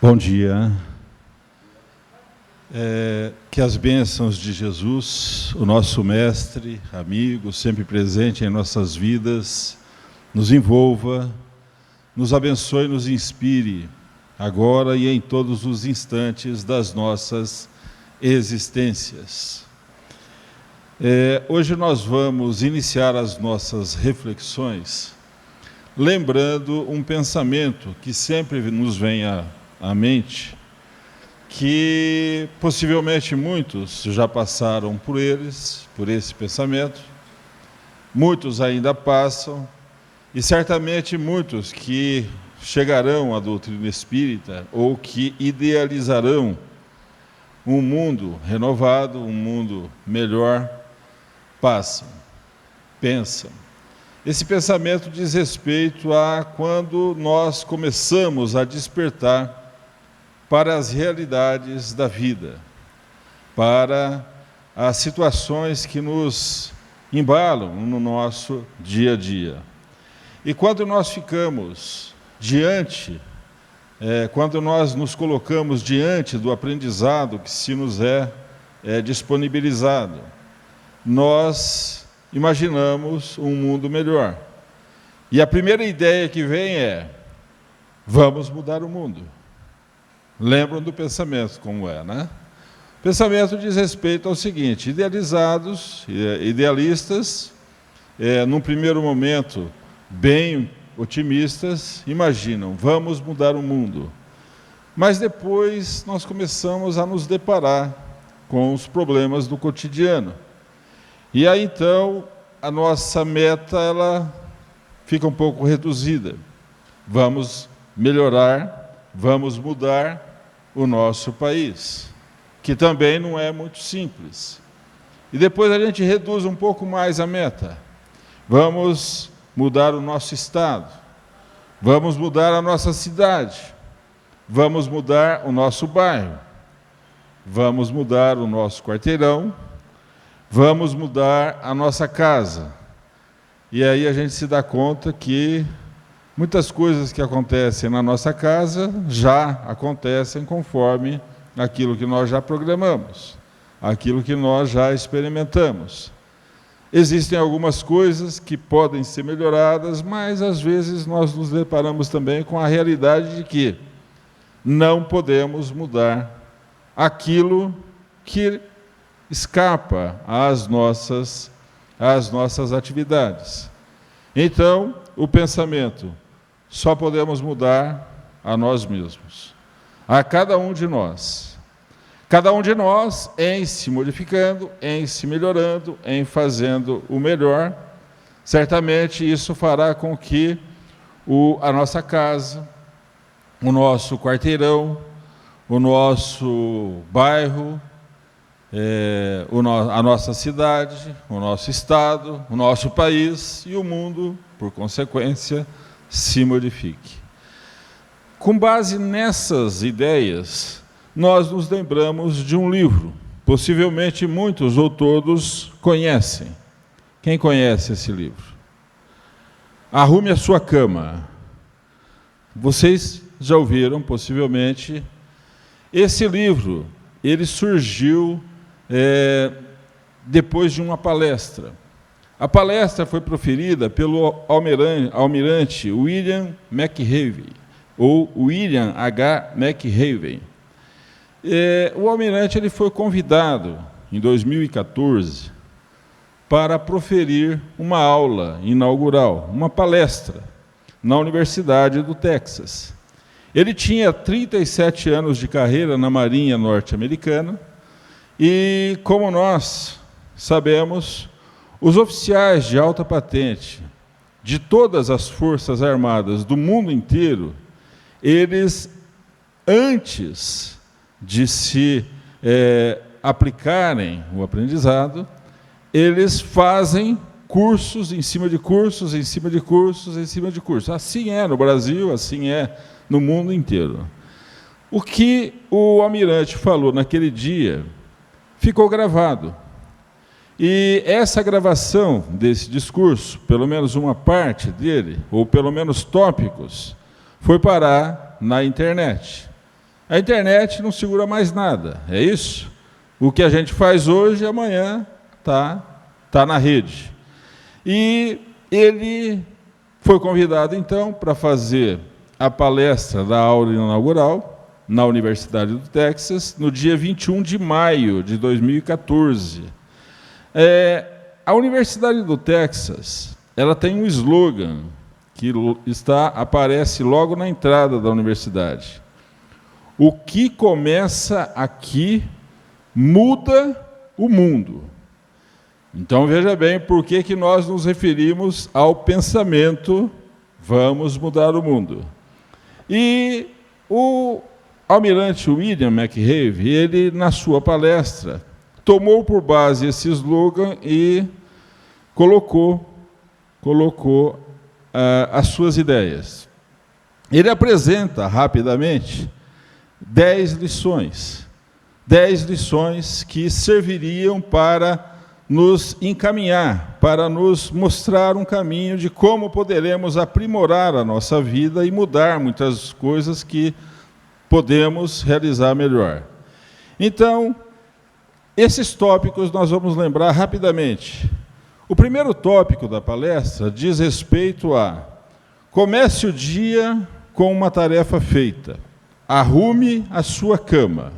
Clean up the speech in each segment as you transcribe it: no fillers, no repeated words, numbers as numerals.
Bom dia. Que as bênçãos de Jesus, o nosso mestre, amigo, sempre presente em nossas vidas, nos envolva, nos abençoe e nos inspire, agora e em todos os instantes das nossas existências. Hoje nós vamos iniciar as nossas reflexões lembrando um pensamento que sempre nos vem à mente, que possivelmente muitos já passaram por esse pensamento, muitos ainda passam, e certamente muitos que chegarão à doutrina espírita ou que idealizarão um mundo renovado, um mundo melhor, pensam. Esse pensamento diz respeito a quando nós começamos a despertar para as realidades da vida, para as situações que nos embalam no nosso dia a dia. E quando nós ficamos quando nós nos colocamos diante do aprendizado que se nos é disponibilizado, nós imaginamos um mundo melhor. E a primeira ideia que vem é: vamos mudar o mundo. Lembram do pensamento como né? O pensamento diz respeito ao seguinte: idealistas, num primeiro momento, bem otimistas, imaginam, vamos mudar o mundo. Mas depois nós começamos a nos deparar com os problemas do cotidiano. E aí, então, a nossa meta ela fica um pouco reduzida. Vamos melhorar, vamos mudar o nosso país, que também não é muito simples. E depois a gente reduz um pouco mais a meta. Vamos mudar o nosso estado, vamos mudar a nossa cidade, vamos mudar o nosso bairro, vamos mudar o nosso quarteirão, vamos mudar a nossa casa. E aí a gente se dá conta que muitas coisas que acontecem na nossa casa já acontecem conforme aquilo que nós já programamos, aquilo que nós já experimentamos. Existem algumas coisas que podem ser melhoradas, mas às vezes nós nos deparamos também com a realidade de que não podemos mudar aquilo que escapa às nossas atividades. Então, o pensamento: só podemos mudar a nós mesmos, a cada um de nós. Cada um de nós em se modificando, em se melhorando, em fazendo o melhor. Certamente isso fará com que a nossa casa, o nosso quarteirão, o nosso bairro, a nossa cidade, o nosso estado, o nosso país e o mundo, por consequência, se modifique. Com base nessas ideias, nós nos lembramos de um livro, possivelmente muitos ou todos conhecem. Quem conhece esse livro? Arrume a Sua Cama. Vocês já ouviram, possivelmente. Esse livro, ele surgiu depois de uma palestra. A palestra foi proferida pelo almirante William McRaven, ou William H. McRaven. O almirante ele foi convidado, em 2014, para proferir uma aula inaugural, uma palestra, na Universidade do Texas. Ele tinha 37 anos de carreira na Marinha Norte-Americana e, como nós sabemos, os oficiais de alta patente de todas as Forças Armadas do mundo inteiro, eles, antes de se aplicarem o aprendizado, eles fazem cursos em cima de cursos, em cima de cursos, em cima de cursos. Assim é no Brasil, assim é no mundo inteiro. O que o almirante falou naquele dia ficou gravado. E essa gravação desse discurso, pelo menos uma parte dele, ou pelo menos tópicos, foi parar na internet. A internet não segura mais nada, é isso? O que a gente faz hoje, amanhã tá na rede. E ele foi convidado, então, para fazer a palestra da aula inaugural na Universidade do Texas, no dia 21 de maio de 2014. A Universidade do Texas, ela tem um slogan que aparece logo na entrada da universidade. O que começa aqui muda o mundo. Então, veja bem por que nós nos referimos ao pensamento vamos mudar o mundo. E o almirante William McRae, ele, na sua palestra, tomou por base esse slogan e colocou as suas ideias. Ele apresenta, rapidamente, 10 lições. 10 lições que serviriam para nos encaminhar, para nos mostrar um caminho de como poderemos aprimorar a nossa vida e mudar muitas coisas que podemos realizar melhor. Então, esses tópicos nós vamos lembrar rapidamente. O primeiro tópico da palestra diz respeito a: comece o dia com uma tarefa feita. Arrume a sua cama.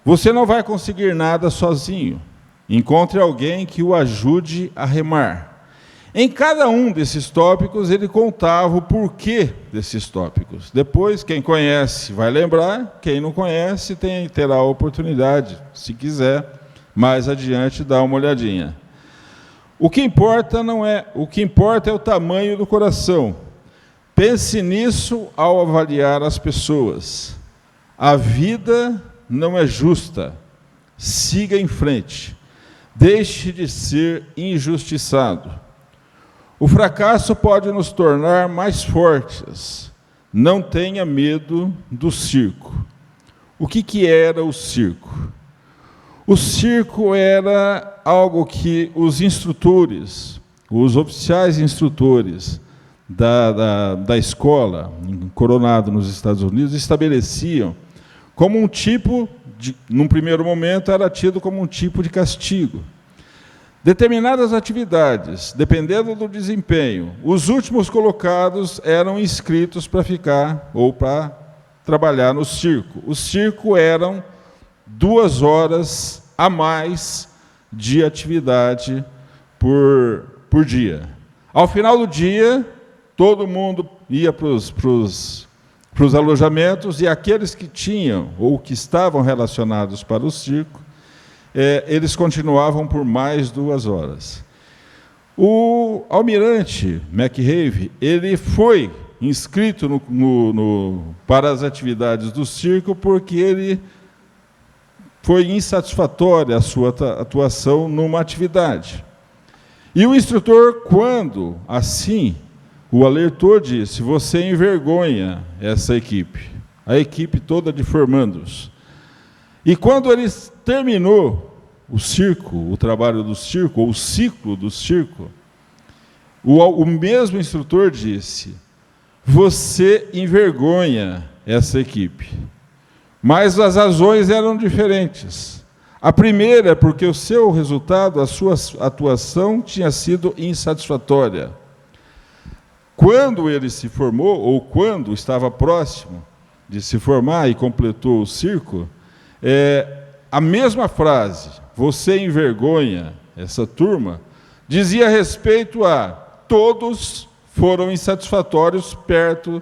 Você não vai conseguir nada sozinho. Encontre alguém que o ajude a remar. Em cada um desses tópicos, ele contava o porquê desses tópicos. Depois, quem conhece vai lembrar, quem não conhece terá a oportunidade, se quiser, mais adiante, dar uma olhadinha. O que importa é o tamanho do coração. Pense nisso ao avaliar as pessoas. A vida não é justa. Siga em frente. Deixe de ser injustiçado. O fracasso pode nos tornar mais fortes. Não tenha medo do circo. O que era o circo? O circo era algo que os instrutores, os oficiais instrutores da escola, em Coronado, nos Estados Unidos, estabeleciam como um tipo num primeiro momento, era tido como um tipo de castigo. Determinadas atividades, dependendo do desempenho, os últimos colocados eram inscritos para ficar ou para trabalhar no circo. O circo eram 2 horas a mais de atividade por dia. Ao final do dia, todo mundo ia para os alojamentos, e aqueles que tinham ou que estavam relacionados para o circo, eles continuavam por mais 2 horas. O almirante McRae, ele foi inscrito para as atividades do circo porque ele foi insatisfatória a sua atuação numa atividade. E o instrutor, quando assim o alertou, disse: você envergonha essa equipe, a equipe toda de formandos. E quando ele terminou o circo, o trabalho do circo, ou o ciclo do circo, o mesmo instrutor disse: você envergonha essa equipe. Mas as razões eram diferentes. A primeira é porque o seu resultado, a sua atuação tinha sido insatisfatória. Quando ele se formou, ou quando estava próximo de se formar e completou o circo, a mesma frase, você envergonha essa turma, dizia respeito a todos foram insatisfatórios perto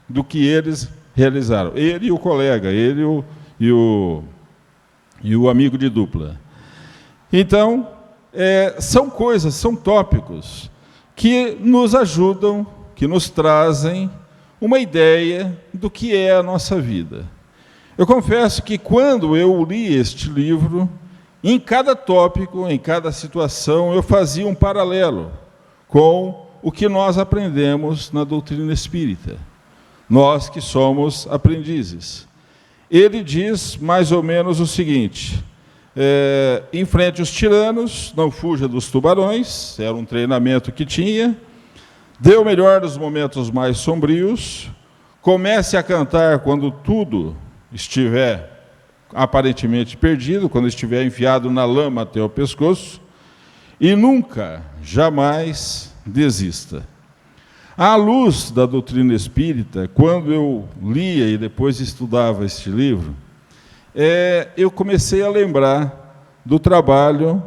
do que eles realizaram. Ele e o colega, ele e o amigo de dupla. Então, são coisas, são tópicos que nos ajudam, que nos trazem uma ideia do que é a nossa vida. Eu confesso que quando eu li este livro, em cada tópico, em cada situação, eu fazia um paralelo com o que nós aprendemos na doutrina espírita. Nós que somos aprendizes. Ele diz mais ou menos o seguinte: enfrente os tiranos, não fuja dos tubarões, era um treinamento que tinha, dê o melhor dos momentos mais sombrios, comece a cantar quando tudo estiver aparentemente perdido, quando estiver enfiado na lama até o pescoço, e nunca, jamais desista. À luz da doutrina espírita, quando eu lia e depois estudava este livro, eu comecei a lembrar do trabalho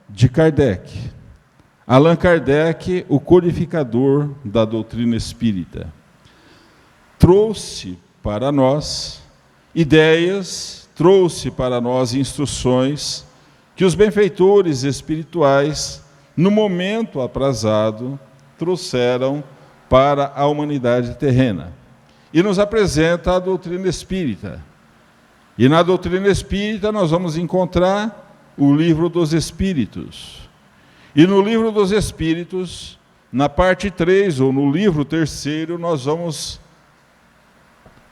de Kardec. Allan Kardec, o codificador da doutrina espírita, trouxe para nós ideias, trouxe para nós instruções que os benfeitores espirituais, no momento aprazado, trouxeram para a humanidade terrena. E nos apresenta a doutrina espírita. E na doutrina espírita nós vamos encontrar o Livro dos Espíritos. E no Livro dos Espíritos, na parte 3, ou no livro 3º, nós vamos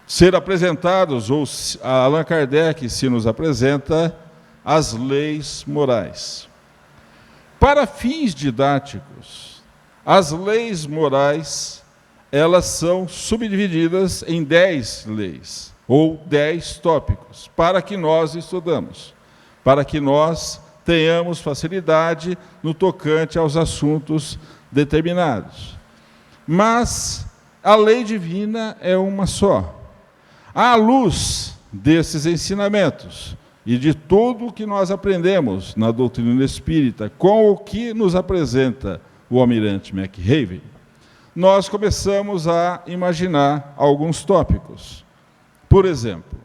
ser apresentados, ou Allan Kardec se nos apresenta, as leis morais. Para fins didáticos, as leis morais, elas são subdivididas em 10 leis, ou 10 tópicos, para que nós estudamos, para que nós tenhamos facilidade no tocante aos assuntos determinados. Mas a lei divina é uma só. À luz desses ensinamentos e de tudo o que nós aprendemos na doutrina espírita, com o que nos apresenta o almirante McRaven, nós começamos a imaginar alguns tópicos. Por exemplo,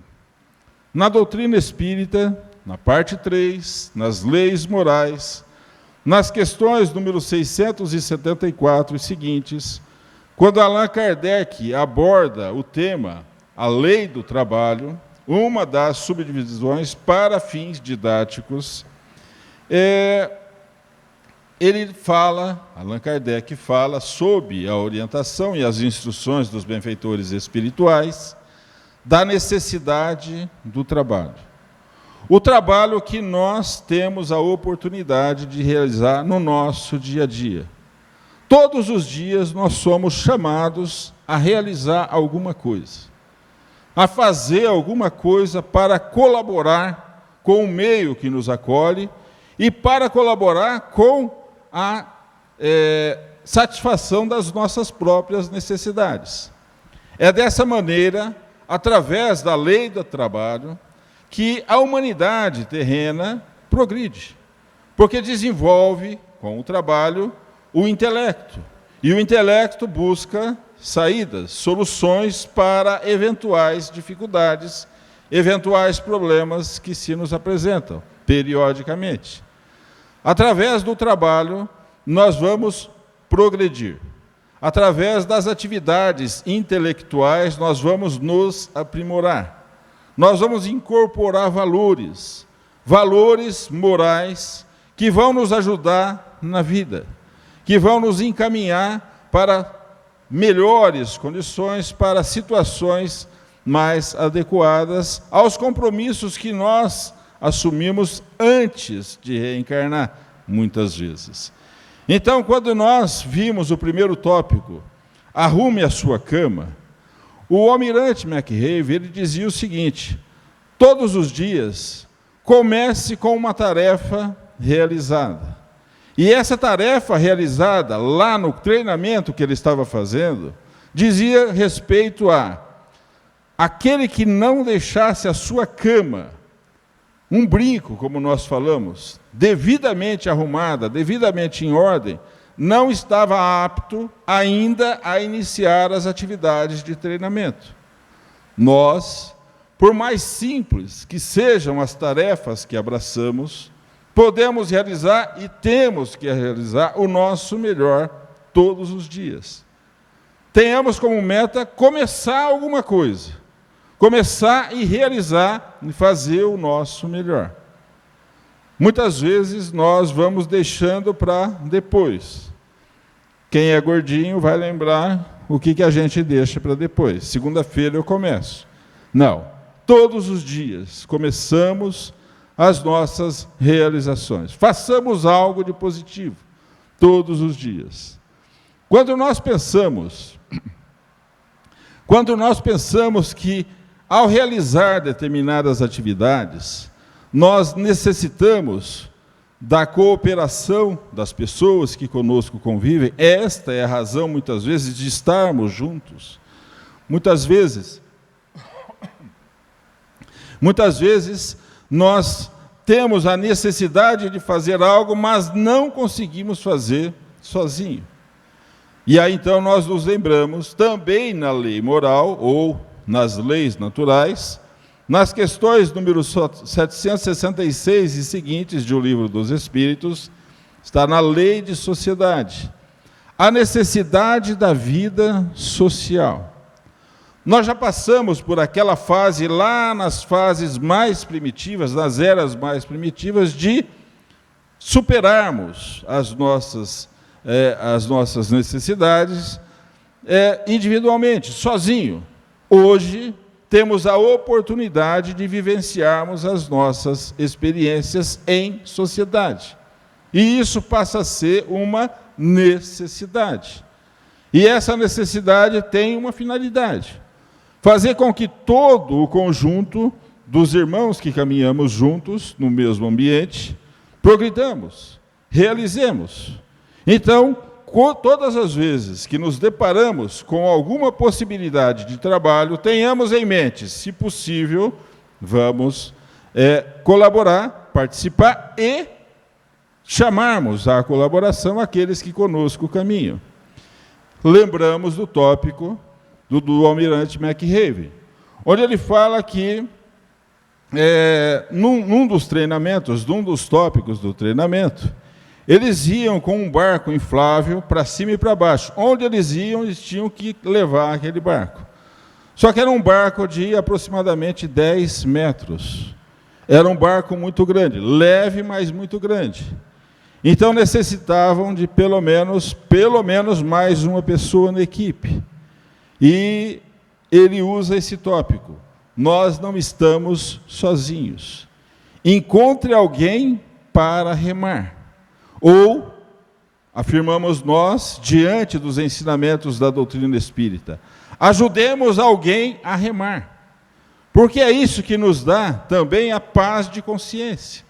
na doutrina espírita, na parte 3, nas leis morais, nas questões número 674 e seguintes, quando Allan Kardec aborda o tema, a lei do trabalho, uma das subdivisões para fins didáticos, Allan Kardec fala sob a orientação e as instruções dos benfeitores espirituais, da necessidade do trabalho. O trabalho que nós temos a oportunidade de realizar no nosso dia a dia. Todos os dias nós somos chamados a realizar alguma coisa, a fazer alguma coisa para colaborar com o meio que nos acolhe e para colaborar com a satisfação das nossas próprias necessidades. É dessa maneira, através da lei do trabalho, que a humanidade terrena progride, porque desenvolve, com o trabalho, o intelecto. E o intelecto busca saídas, soluções para eventuais dificuldades, eventuais problemas que se nos apresentam periodicamente. Através do trabalho, nós vamos progredir. Através das atividades intelectuais, nós vamos nos aprimorar. Nós vamos incorporar valores morais que vão nos ajudar na vida, que vão nos encaminhar para melhores condições, para situações mais adequadas aos compromissos que nós assumimos antes de reencarnar, muitas vezes. Então, quando nós vimos o primeiro tópico, arrume a sua cama, o almirante McRaven, ele dizia o seguinte: todos os dias, comece com uma tarefa realizada. E essa tarefa realizada, lá no treinamento que ele estava fazendo, dizia respeito a aquele que não deixasse a sua cama, um brinco, como nós falamos, devidamente arrumada, devidamente em ordem, não estava apto ainda a iniciar as atividades de treinamento. Nós, por mais simples que sejam as tarefas que abraçamos, podemos realizar e temos que realizar o nosso melhor todos os dias. Tenhamos como meta começar alguma coisa, começar e realizar e fazer o nosso melhor. Muitas vezes nós vamos deixando para depois. Quem é gordinho vai lembrar o que a gente deixa para depois. Segunda-feira eu começo. Não, todos os dias começamos as nossas realizações. Façamos algo de positivo, todos os dias. Quando nós pensamos que Ao realizar determinadas atividades, nós necessitamos da cooperação das pessoas que conosco convivem. Esta é a razão, muitas vezes, de estarmos juntos. Muitas vezes, nós temos a necessidade de fazer algo, mas não conseguimos fazer sozinho. E aí, então, nós nos lembramos, também na lei moral, ou nas leis naturais, nas questões número 766 e seguintes de O Livro dos Espíritos, está na lei de sociedade, a necessidade da vida social. Nós já passamos por aquela fase, lá nas fases mais primitivas, nas eras mais primitivas, de superarmos as nossas necessidades individualmente, sozinho. Hoje, temos a oportunidade de vivenciarmos as nossas experiências em sociedade. E isso passa a ser uma necessidade. E essa necessidade tem uma finalidade: fazer com que todo o conjunto dos irmãos que caminhamos juntos no mesmo ambiente progridamos, realizemos. Então, todas as vezes que nos deparamos com alguma possibilidade de trabalho, tenhamos em mente, se possível, vamos colaborar, participar e chamarmos à colaboração aqueles que conosco caminham. Lembramos do tópico do almirante McRaven, onde ele fala que, num dos treinamentos, num dos tópicos do treinamento, eles iam com um barco inflável para cima e para baixo. Onde eles iam, eles tinham que levar aquele barco. Só que era um barco de aproximadamente 10 metros. Era um barco muito grande, leve, mas muito grande. Então necessitavam de pelo menos mais uma pessoa na equipe. E ele usa esse tópico: nós não estamos sozinhos. Encontre alguém para remar. Ou, afirmamos nós, diante dos ensinamentos da doutrina espírita, ajudemos alguém a remar. Porque é isso que nos dá também a paz de consciência,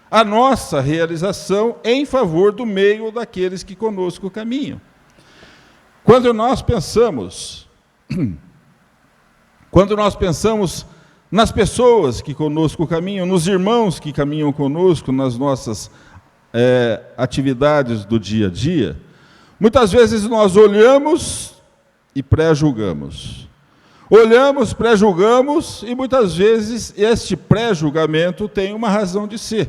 a nossa realização em favor do meio daqueles que conosco caminham. Quando nós pensamos nas pessoas que conosco caminham, nos irmãos que caminham conosco, nas nossas atividades do dia a dia, muitas vezes nós olhamos e pré-julgamos. Olhamos, pré-julgamos, e muitas vezes este pré-julgamento tem uma razão de ser.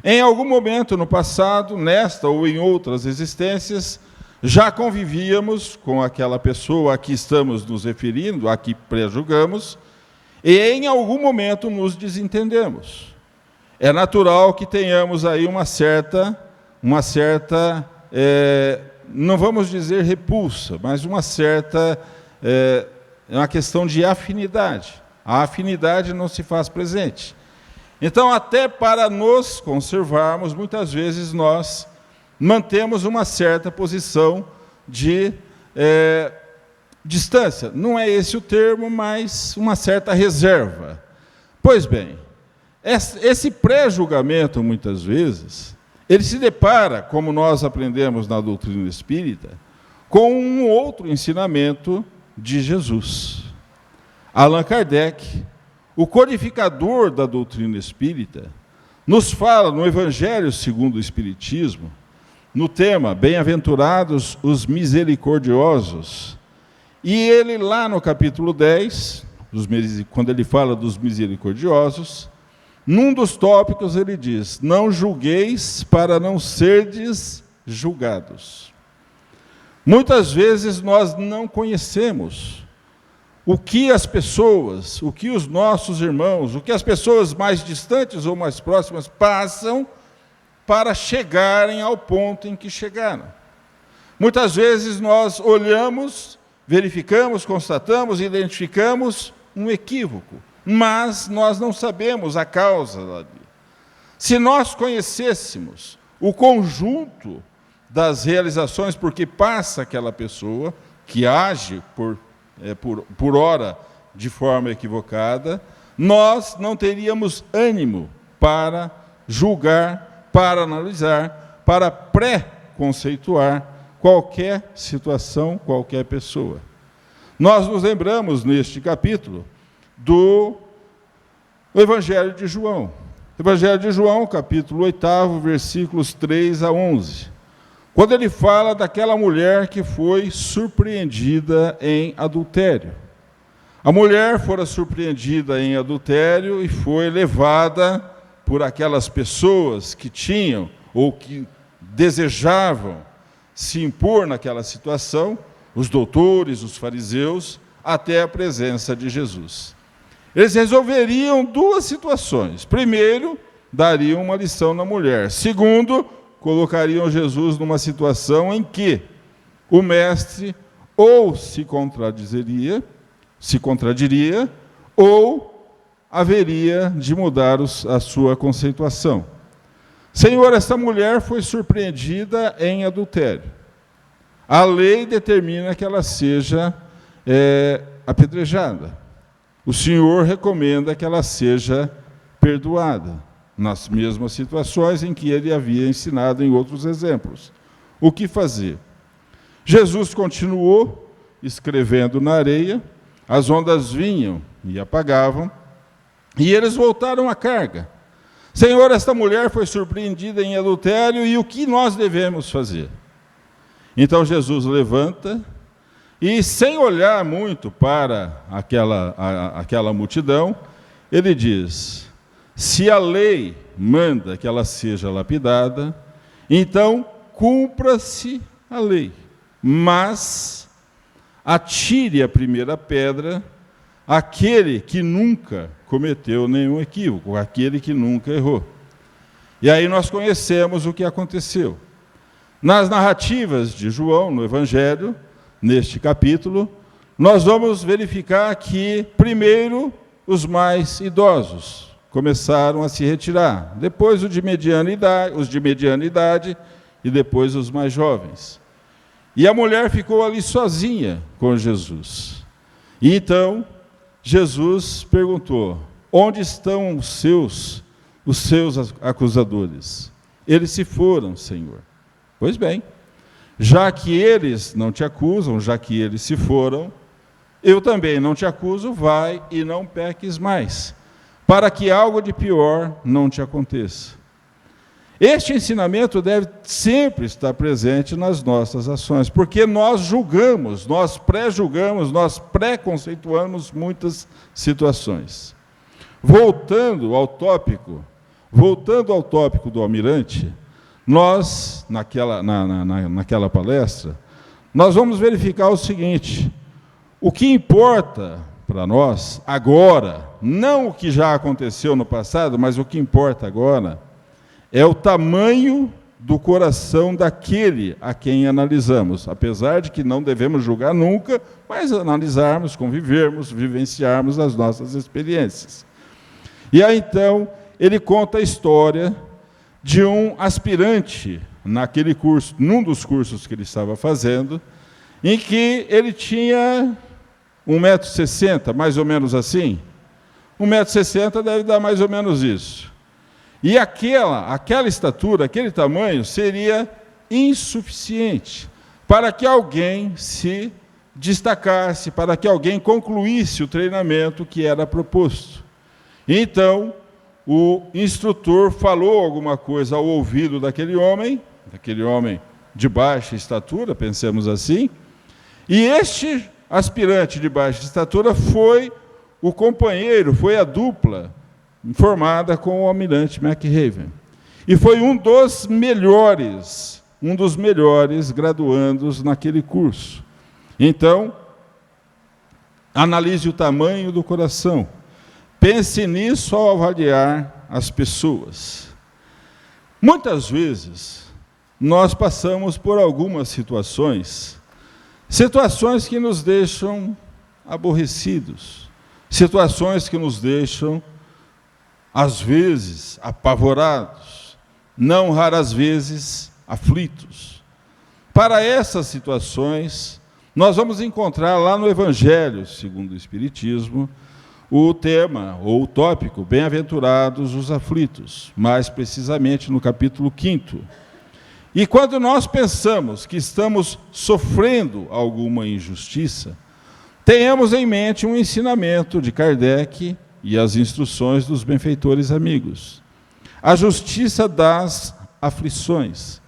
Em algum momento no passado, nesta ou em outras existências, já convivíamos com aquela pessoa a que estamos nos referindo, a que pré-julgamos, e em algum momento nos desentendemos. É natural que tenhamos aí uma certa, não vamos dizer repulsa, mas uma certa, uma questão de afinidade. A afinidade não se faz presente. Então, até para nos conservarmos, muitas vezes nós mantemos uma certa posição de distância. Não é esse o termo, mas uma certa reserva. Pois bem, esse pré-julgamento, muitas vezes, ele se depara, como nós aprendemos na doutrina espírita, com um outro ensinamento de Jesus. Allan Kardec, o codificador da doutrina espírita, nos fala no Evangelho segundo o Espiritismo, no tema Bem-aventurados os misericordiosos, e ele lá no capítulo 10, quando ele fala dos misericordiosos, num dos tópicos ele diz: não julgueis para não serdes julgados. Muitas vezes nós não conhecemos o que as pessoas, o que os nossos irmãos, o que as pessoas mais distantes ou mais próximas passam para chegarem ao ponto em que chegaram. Muitas vezes nós olhamos, verificamos, constatamos, identificamos um equívoco, mas nós não sabemos a causa dali. Se nós conhecêssemos o conjunto das realizações por que passa aquela pessoa, que age por ora de forma equivocada, nós não teríamos ânimo para julgar, para analisar, para pré-conceituar qualquer situação, qualquer pessoa. Nós nos lembramos, neste capítulo, do Evangelho de João. Evangelho de João, capítulo 8, versículos 3 a 11. Quando ele fala daquela mulher que foi surpreendida em adultério. A mulher fora surpreendida em adultério e foi levada por aquelas pessoas que tinham ou que desejavam se impor naquela situação, os doutores, os fariseus, até a presença de Jesus. Eles resolveriam duas situações. Primeiro, dariam uma lição na mulher. Segundo, colocariam Jesus numa situação em que o mestre ou se contradiria, ou haveria de mudar a sua conceituação. Senhor, esta mulher foi surpreendida em adultério. A lei determina que ela seja apedrejada. O Senhor recomenda que ela seja perdoada, nas mesmas situações em que ele havia ensinado em outros exemplos. O que fazer? Jesus continuou escrevendo na areia, as ondas vinham e apagavam, e eles voltaram à carga. Senhor, esta mulher foi surpreendida em adultério, e o que nós devemos fazer? Então Jesus levanta e, sem olhar muito para aquela multidão, ele diz: se a lei manda que ela seja lapidada, então cumpra-se a lei. Mas atire a primeira pedra aquele que nunca cometeu nenhum equívoco, aquele que nunca errou. E aí nós conhecemos o que aconteceu. Nas narrativas de João, no Evangelho, neste capítulo, nós vamos verificar que, primeiro, os mais idosos começaram a se retirar, depois os de mediana idade e depois os mais jovens. E a mulher ficou ali sozinha com Jesus. E então, Jesus perguntou: onde estão os seus acusadores? Eles se foram, Senhor. Pois bem, já que eles não te acusam, já que eles se foram, eu também não te acuso, vai e não peques mais, para que algo de pior não te aconteça. Este ensinamento deve sempre estar presente nas nossas ações, porque nós julgamos, nós pré-julgamos, nós pré-conceituamos muitas situações. Voltando ao tópico do almirante, nós, naquela palestra, nós vamos verificar o seguinte: o que importa para nós agora, não o que já aconteceu no passado, mas o que importa agora, é o tamanho do coração daquele a quem analisamos, apesar de que não devemos julgar nunca, mas analisarmos, convivermos, vivenciarmos as nossas experiências. E aí, então, ele conta a história de um aspirante naquele curso, num dos cursos que ele estava fazendo, em que ele tinha 1,60 m, mais ou menos assim. 1,60 m deve dar mais ou menos isso. E aquela estatura, aquele tamanho, seria insuficiente para que alguém se destacasse, para que alguém concluísse o treinamento que era proposto. Então, o instrutor falou alguma coisa ao ouvido daquele homem de baixa estatura, pensemos assim, e este aspirante de baixa estatura foi o companheiro, foi a dupla formada com o almirante McRaven. E foi um dos melhores graduandos naquele curso. Então, analise o tamanho do coração. Pense nisso ao avaliar as pessoas. Muitas vezes, nós passamos por algumas situações que nos deixam aborrecidos, situações que nos deixam, às vezes, apavorados, não raras vezes, aflitos. Para essas situações, nós vamos encontrar lá no Evangelho, segundo o Espiritismo, o tema, ou o tópico, bem-aventurados os aflitos, mais precisamente no capítulo 5º. E quando nós pensamos que estamos sofrendo alguma injustiça, tenhamos em mente um ensinamento de Kardec e as instruções dos benfeitores amigos. A justiça das aflições.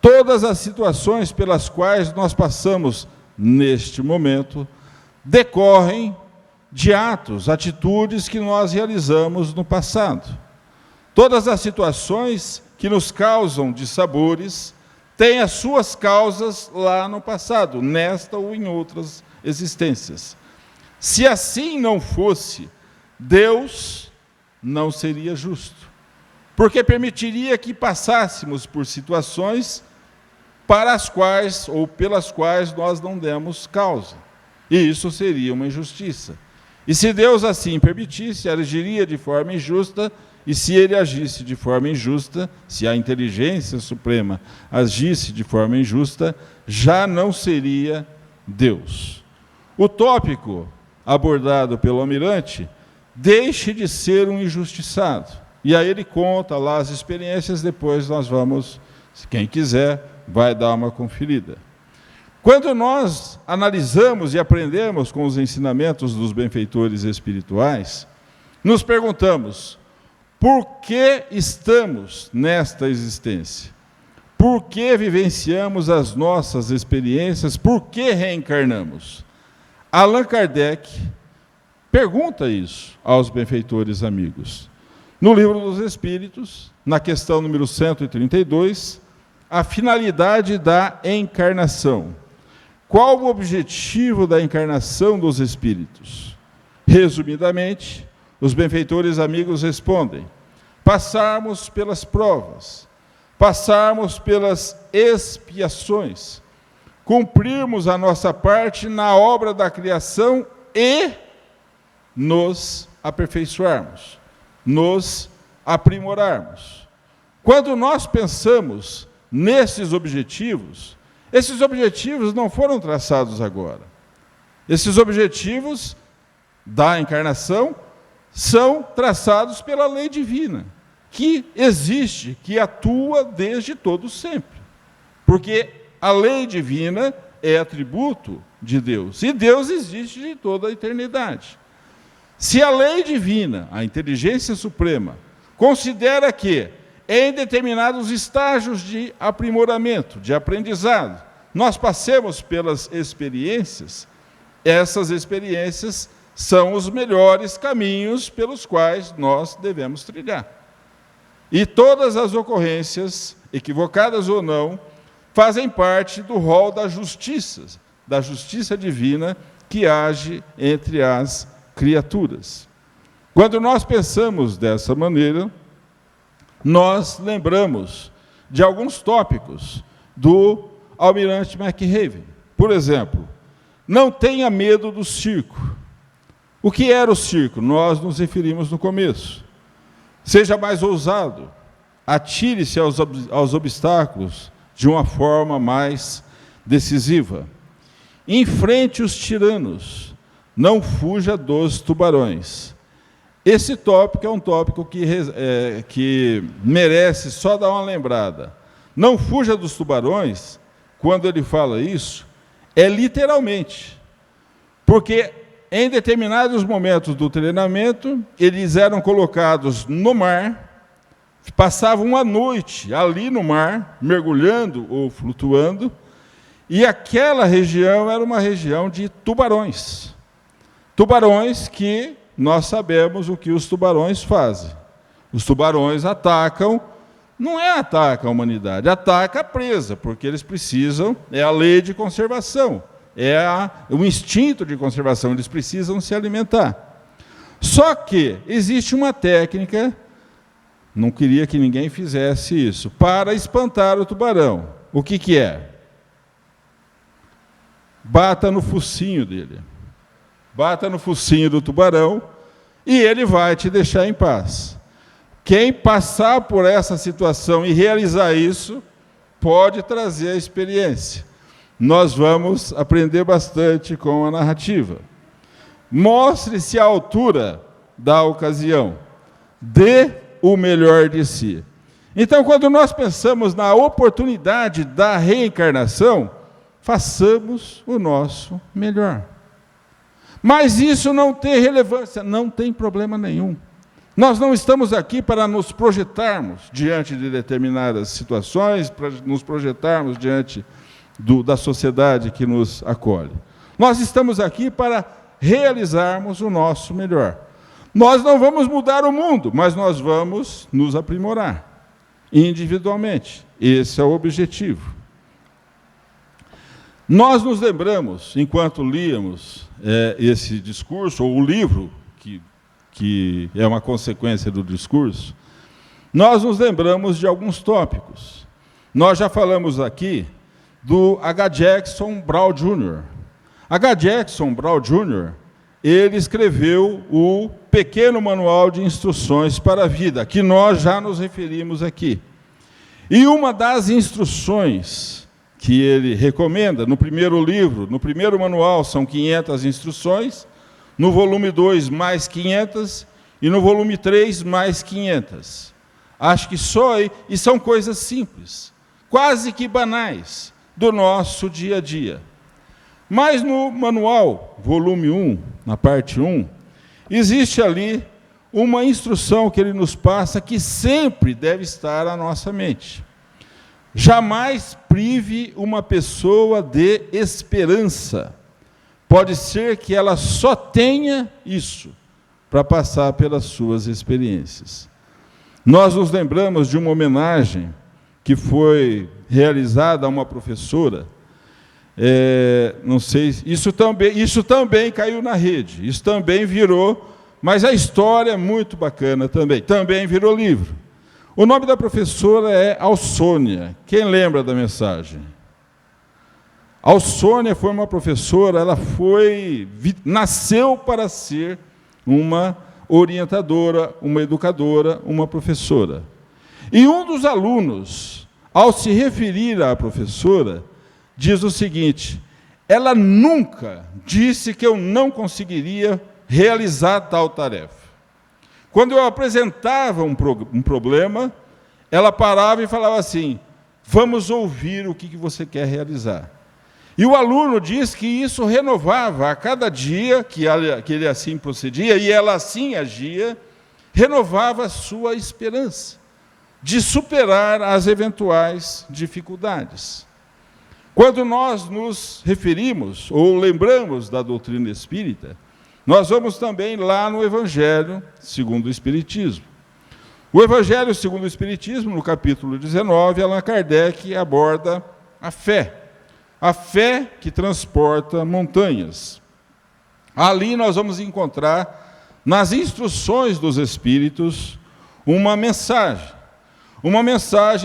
Todas as situações pelas quais nós passamos neste momento decorrem de atos, atitudes que nós realizamos no passado. Todas as situações que nos causam dissabores têm as suas causas lá no passado, nesta ou em outras existências. Se assim não fosse, Deus não seria justo, porque permitiria que passássemos por situações para as quais ou pelas quais nós não demos causa. E isso seria uma injustiça. E se Deus assim permitisse, agiria de forma injusta, e se ele agisse de forma injusta, se a inteligência suprema agisse de forma injusta, já não seria Deus. O tópico abordado pelo almirante, deixe de ser um injustiçado. E aí ele conta lá as experiências, depois nós vamos, quem quiser, vai dar uma conferida. Quando nós analisamos e aprendemos com os ensinamentos dos benfeitores espirituais, nos perguntamos, por que estamos nesta existência? Por que vivenciamos as nossas experiências? Por que reencarnamos? Allan Kardec pergunta isso aos benfeitores amigos. No Livro dos Espíritos, na questão número 132, a finalidade da encarnação. Qual o objetivo da encarnação dos espíritos? Resumidamente, os benfeitores amigos respondem: passarmos pelas provas, passarmos pelas expiações, cumprirmos a nossa parte na obra da criação e nos aperfeiçoarmos, nos aprimorarmos. Quando nós pensamos nesses objetivos, esses objetivos não foram traçados agora. Esses objetivos da encarnação são traçados pela lei divina, que existe, que atua desde todo sempre. Porque a lei divina é atributo de Deus, e Deus existe de toda a eternidade. Se a lei divina, a inteligência suprema, considera que em determinados estágios de aprimoramento, de aprendizado, nós passemos pelas experiências, essas experiências são os melhores caminhos pelos quais nós devemos trilhar. E todas as ocorrências, equivocadas ou não, fazem parte do rol da justiça divina que age entre as criaturas. Quando nós pensamos dessa maneira, nós lembramos de alguns tópicos do almirante McRaven. Por exemplo, não tenha medo do circo. O que era o circo? Nós nos referimos no começo. Seja mais ousado, atire-se aos obstáculos de uma forma mais decisiva. Enfrente os tiranos, não fuja dos tubarões. Esse tópico é um tópico que merece só dar uma lembrada. Não fuja dos tubarões, quando ele fala isso, é literalmente. Porque em determinados momentos do treinamento, eles eram colocados no mar, passavam uma noite ali no mar, mergulhando ou flutuando, e aquela região era uma região de tubarões. Tubarões que nós sabemos o que os tubarões fazem. Os tubarões atacam, não atacam a humanidade, ataca a presa, porque eles precisam, é a lei de conservação, o instinto de conservação, eles precisam se alimentar. Só que existe uma técnica, não queria que ninguém fizesse isso, para espantar o tubarão. O que é? Bata no focinho dele. Bata no focinho do tubarão e ele vai te deixar em paz. Quem passar por essa situação e realizar isso, pode trazer a experiência. nós vamos aprender bastante com a narrativa. Mostre-se à altura da ocasião. Dê o melhor de si. Então, quando nós pensamos na oportunidade da reencarnação, façamos o nosso melhor. Mas isso não tem relevância, não tem problema nenhum. Nós não estamos aqui para nos projetarmos diante de determinadas situações, para nos projetarmos diante da sociedade que nos acolhe. Nós estamos aqui para realizarmos o nosso melhor. Nós não vamos mudar o mundo, mas nós vamos nos aprimorar individualmente. Esse é o objetivo. Nós nos lembramos, enquanto líamos esse discurso, ou o livro, que é uma consequência do discurso, nós nos lembramos de alguns tópicos. Nós já falamos aqui do H. Jackson Brown Jr. H. Jackson Brown Jr., ele escreveu o Pequeno Manual de Instruções para a Vida, que nós já nos referimos aqui. E uma das instruções que ele recomenda, no primeiro livro, no primeiro manual, são 500 instruções, no volume 2, mais 500, e no volume 3, mais 500. Acho que só aí, e são coisas simples, quase que banais, do nosso dia a dia. Mas no manual, volume 1, na parte 1, existe ali uma instrução que ele nos passa que sempre deve estar à nossa mente. Jamais prive uma pessoa de esperança. Pode ser que ela só tenha isso para passar pelas suas experiências. Nós nos lembramos de uma homenagem que foi realizada a uma professora. Não sei, isso também caiu na rede, isso também virou, mas a história é muito bacana também virou livro. O nome da professora é Alsônia. Quem lembra da mensagem? Alsônia foi uma professora, ela nasceu para ser uma orientadora, uma educadora, uma professora. E um dos alunos, ao se referir à professora, diz o seguinte: ela nunca disse que eu não conseguiria realizar tal tarefa. Quando eu apresentava um problema, ela parava e falava assim: vamos ouvir o que você quer realizar. E o aluno diz que isso renovava a cada dia que ele assim procedia, e ela assim agia, renovava a sua esperança de superar as eventuais dificuldades. Quando nós nos referimos ou lembramos da doutrina espírita, nós vamos também lá no Evangelho segundo o Espiritismo. O Evangelho segundo o Espiritismo, no capítulo 19, Allan Kardec aborda a fé que transporta montanhas. Ali nós vamos encontrar, nas instruções dos Espíritos, uma mensagem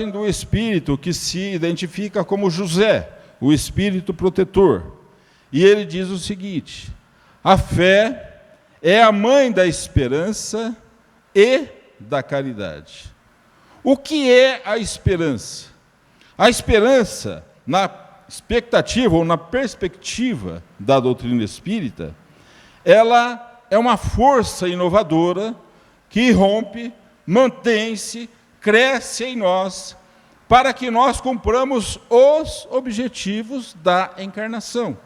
do Espírito que se identifica como José, o Espírito protetor. E ele diz o seguinte: a fé é a mãe da esperança e da caridade. O que é a esperança? A esperança, na expectativa ou na perspectiva da doutrina espírita, ela é uma força inovadora que irrompe, mantém-se, cresce em nós, para que nós cumpramos os objetivos da encarnação.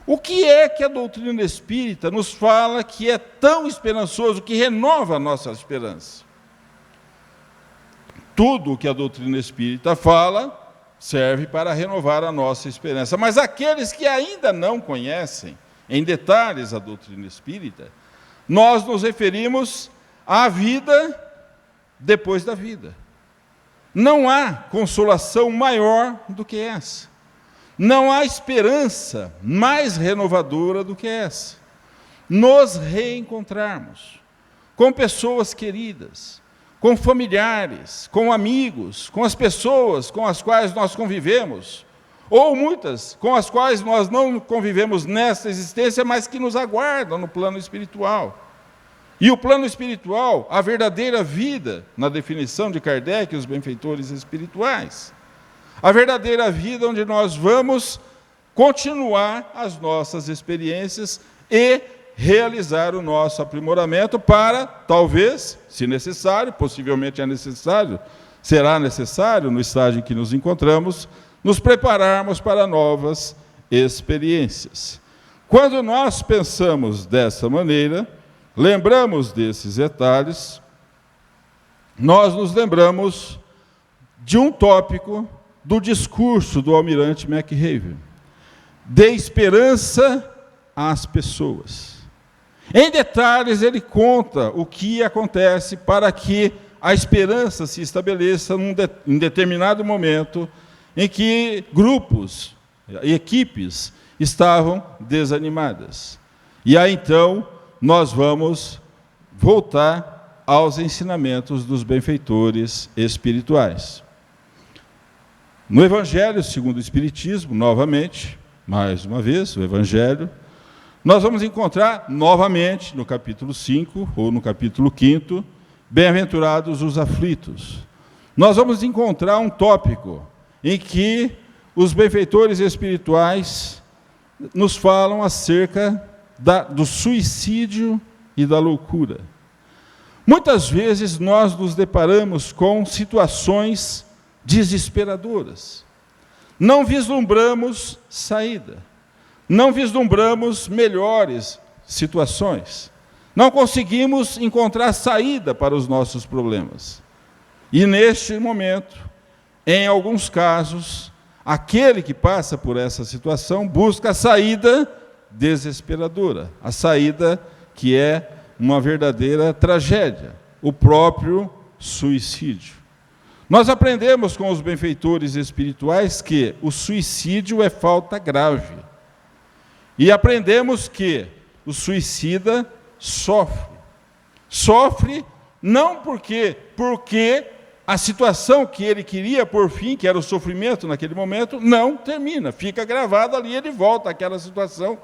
O que é que a doutrina espírita nos fala que é tão esperançoso, que renova a nossa esperança? Tudo o que a doutrina espírita fala serve para renovar a nossa esperança. Mas aqueles que ainda não conhecem em detalhes a doutrina espírita, nós nos referimos à vida depois da vida. Não há consolação maior do que essa. Não há esperança mais renovadora do que essa. Nos reencontrarmos com pessoas queridas, com familiares, com amigos, com as pessoas com as quais nós convivemos, ou muitas com as quais nós não convivemos nesta existência, mas que nos aguardam no plano espiritual. E o plano espiritual, a verdadeira vida, na definição de Kardec e os benfeitores espirituais, a verdadeira vida onde nós vamos continuar as nossas experiências e realizar o nosso aprimoramento para, talvez, se necessário, possivelmente é necessário, será necessário, no estágio em que nos encontramos, nos prepararmos para novas experiências. Quando nós pensamos dessa maneira, lembramos desses detalhes, nós nos lembramos de um tópico do discurso do almirante McRaven: dê esperança às pessoas. Em detalhes, ele conta o que acontece para que a esperança se estabeleça em determinado momento em que grupos e equipes estavam desanimadas. E aí, então, nós vamos voltar aos ensinamentos dos benfeitores espirituais. No Evangelho segundo o Espiritismo, novamente, mais uma vez, o Evangelho, nós vamos encontrar novamente no capítulo 5, ou no capítulo 5, bem-aventurados os aflitos. Nós vamos encontrar um tópico em que os benfeitores espirituais nos falam acerca do suicídio e da loucura. Muitas vezes nós nos deparamos com situações desesperadoras. Não vislumbramos saída. Não vislumbramos melhores situações. Não conseguimos encontrar saída para os nossos problemas. E neste momento, em alguns casos, aquele que passa por essa situação busca a saída desesperadora, a saída que é uma verdadeira tragédia, o próprio suicídio. Nós aprendemos com os benfeitores espirituais que o suicídio é falta grave. E aprendemos que o suicida sofre. Sofre não porque a situação que ele queria por fim, que era o sofrimento naquele momento, não termina, fica gravado ali, ele volta àquela situação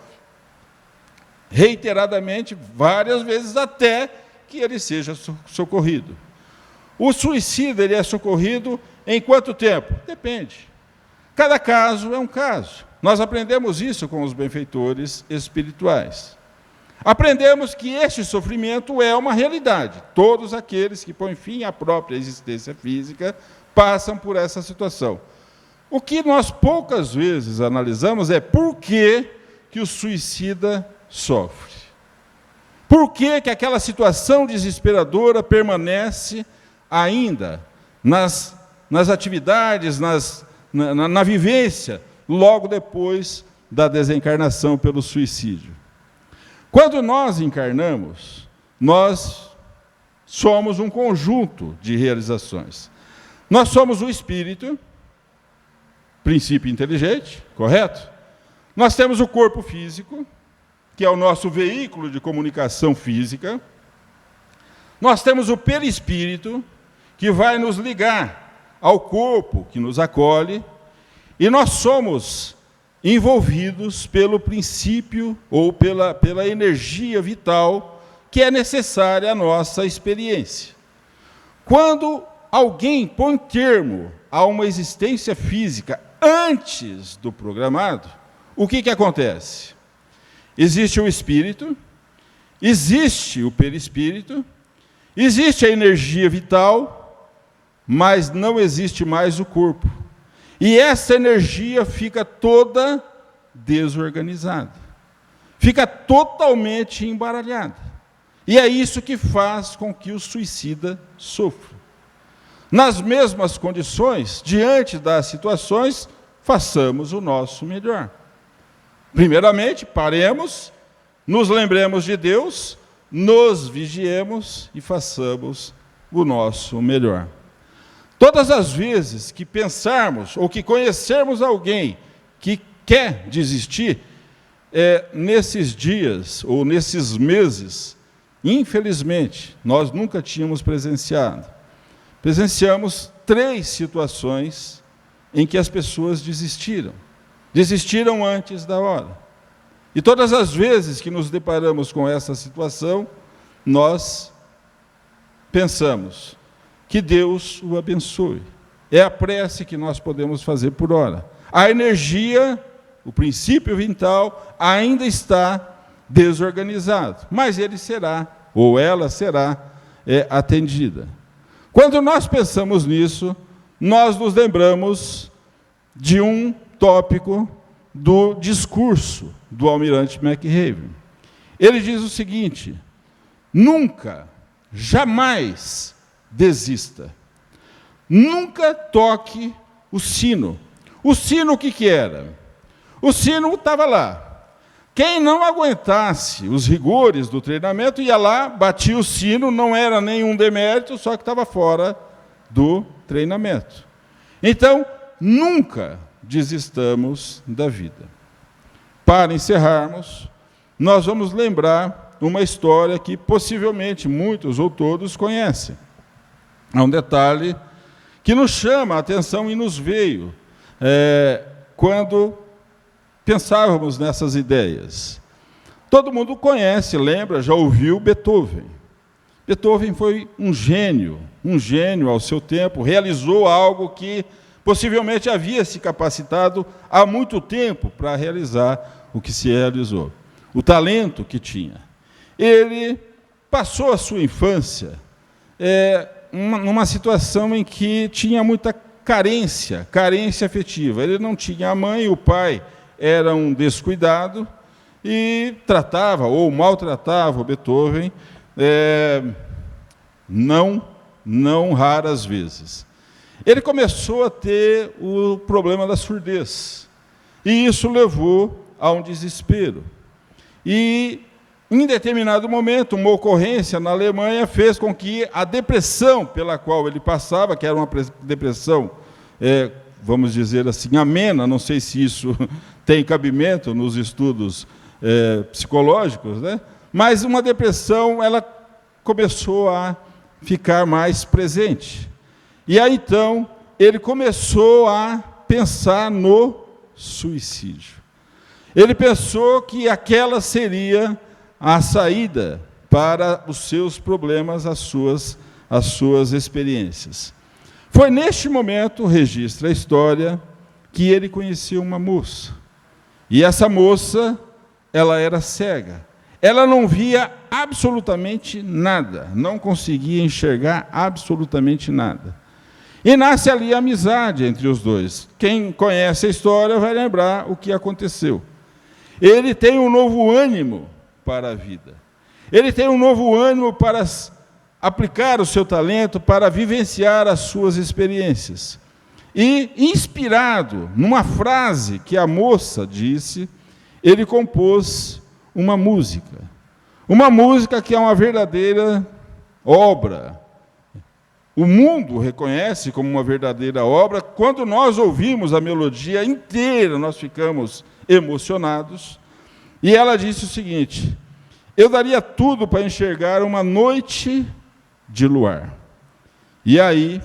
reiteradamente, várias vezes, até que ele seja socorrido. O suicida, ele é socorrido em quanto tempo? Depende. Cada caso é um caso. Nós aprendemos isso com os benfeitores espirituais. Aprendemos que este sofrimento é uma realidade. Todos aqueles que põem fim à própria existência física passam por essa situação. O que nós poucas vezes analisamos é por que o suicida sofre. Por que aquela situação desesperadora permanece ainda nas atividades, na vivência, logo depois da desencarnação pelo suicídio. Quando nós encarnamos, nós somos um conjunto de realizações. Nós somos o espírito, princípio inteligente, correto? Nós temos o corpo físico, que é o nosso veículo de comunicação física. Nós temos o perispírito, que vai nos ligar ao corpo que nos acolhe. E nós somos envolvidos pelo princípio ou pela energia vital que é necessária à nossa experiência. Quando alguém põe termo a uma existência física antes do programado, o que acontece? Existe o espírito, existe o perispírito, existe a energia vital, mas não existe mais o corpo. E essa energia fica toda desorganizada, fica totalmente embaralhada. E é isso que faz com que o suicida sofra. Nas mesmas condições, diante das situações, façamos o nosso melhor. Primeiramente, paremos, nos lembremos de Deus, nos vigiemos e façamos o nosso melhor. Todas as vezes que pensarmos ou que conhecermos alguém que quer desistir, nesses dias ou nesses meses, infelizmente, nós nunca tínhamos presenciado. Presenciamos 3 situações em que as pessoas desistiram. Desistiram antes da hora. E todas as vezes que nos deparamos com essa situação, nós pensamos: que Deus o abençoe. É a prece que nós podemos fazer por hora. A energia o princípio vital, ainda está desorganizado, mas ele será, ou ela será, atendida. Quando nós pensamos nisso, nós nos lembramos de um tópico do discurso do almirante McRaven. Ele diz o seguinte: nunca, jamais desista. Nunca toque o sino. O sino o que era? O sino estava lá. Quem não aguentasse os rigores do treinamento ia lá, batia o sino, não era nenhum demérito, só que estava fora do treinamento. Então, nunca desistamos da vida. Para encerrarmos, nós vamos lembrar uma história que possivelmente muitos ou todos conhecem. Há um detalhe que nos chama a atenção e nos veio quando pensávamos nessas ideias. Todo mundo conhece, lembra, já ouviu Beethoven. Beethoven foi um gênio ao seu tempo, realizou algo que possivelmente havia se capacitado há muito tempo para realizar o que se realizou, o talento que tinha. Ele passou a sua infância numa situação em que tinha muita carência afetiva. Ele não tinha a mãe, o pai era um descuidado e tratava ou maltratava o Beethoven, não raras vezes. Ele começou a ter o problema da surdez, e isso levou a um desespero. E, em determinado momento, uma ocorrência na Alemanha fez com que a depressão pela qual ele passava, que era uma depressão, vamos dizer assim, amena, não sei se isso tem cabimento nos estudos psicológicos, né? Mas uma depressão, ela começou a ficar mais presente. E aí, então, ele começou a pensar no suicídio. Ele pensou que aquela seria a saída para os seus problemas, as suas experiências. Foi neste momento, registra a história, que ele conheceu uma moça. E essa moça, ela era cega. Ela não via absolutamente nada, não conseguia enxergar absolutamente nada. E nasce ali a amizade entre os dois. Quem conhece a história vai lembrar o que aconteceu. Ele tem um novo ânimo para a vida. Ele tem um novo ânimo para aplicar o seu talento, para vivenciar as suas experiências. E, inspirado numa frase que a moça disse, ele compôs uma música. Uma música que é uma verdadeira obra. O mundo reconhece como uma verdadeira obra. Quando nós ouvimos a melodia inteira, nós ficamos emocionados. E ela disse o seguinte: eu daria tudo para enxergar uma noite de luar. E aí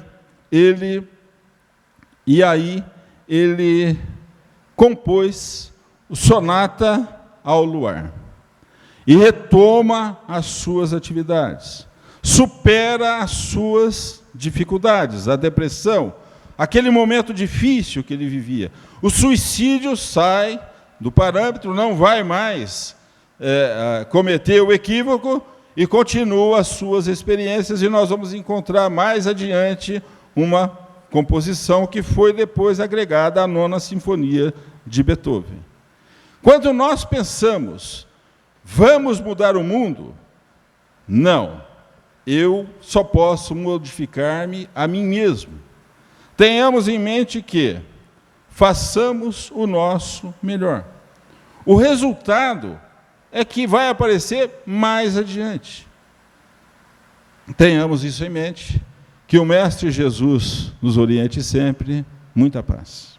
ele compôs o Sonata ao Luar. E retoma as suas atividades. Supera as suas dificuldades, a depressão, aquele momento difícil que ele vivia. O suicídio sai do parâmetro, não vai mais cometer o equívoco e continua as suas experiências, e nós vamos encontrar mais adiante uma composição que foi depois agregada à 9ª Sinfonia de Beethoven. Quando nós pensamos, vamos mudar o mundo? Não. Eu só posso modificar-me a mim mesmo. Tenhamos em mente que façamos o nosso melhor. O resultado é que vai aparecer mais adiante. Tenhamos isso em mente. Que o Mestre Jesus nos oriente sempre. Muita paz.